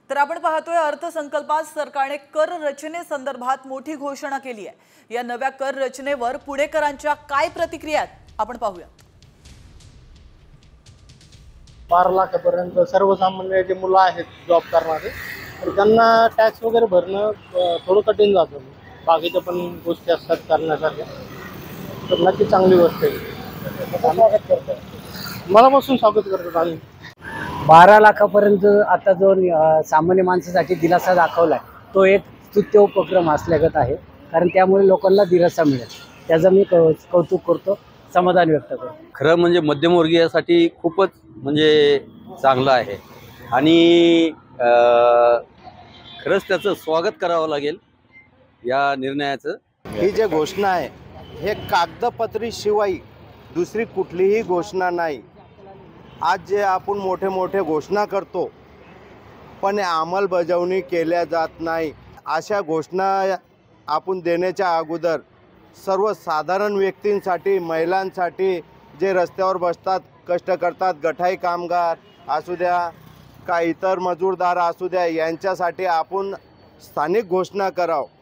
तर आपण पाहतोय अर्थसंकल्पात सरकारने कर रचनेसंदर्भात मोठी घोषणा केली आहे। या नव्या कर रचनेवर पुणेकरांच्या काय प्रतिक्रिया आहेत आपण पाहूया। 12 लाखापर्यंत सर्वसामान्य जे मुलं आहेत जॉब करणारे तर त्यांना टॅक्स वगैरे भरणं थोडं कठीण जातं। बाकीच्या पण गोष्टी असतात करण्यासाठी, तर नक्की चांगली गोष्ट आहे। स्वागत करतो, मनापासून स्वागत करतो आम्ही। 12 लाखापर्यंत आता जो सामान्य माणसासाठी दिलासा दाखवलाय तो एक स्तुत्य उपक्रम असल्यागत आहे, कारण त्यामुळे लोकांना दिलासा मिळेल। त्याचं मी कौतुक करतो, समाधान व्यक्त करतो। खरं म्हणजे मध्यमवर्गीयासाठी खूपच म्हणजे चांगलं आहे आणि खरंच त्याचं स्वागत करावं लागेल या निर्णयाचं। ही जे घोषणा आहे हे कागदपत्री शिवाय दुसरी कुठलीही घोषणा नाही। आज जे आपण मोठे मोठे घोषणा करतो पण अंमलबजावणी केल्या जात नाही, अशा घोषणा आपण देण्याच्या अगोदर सर्वसाधारण व्यक्तींसाठी, महिलांसाठी, जे रस्त्यावर बसतात, कष्ट करतात, गठाई कामगार असू द्या का इतर मजूरदार असू द्या, यांच्यासाठी आपण स्थानिक घोषणा करावं।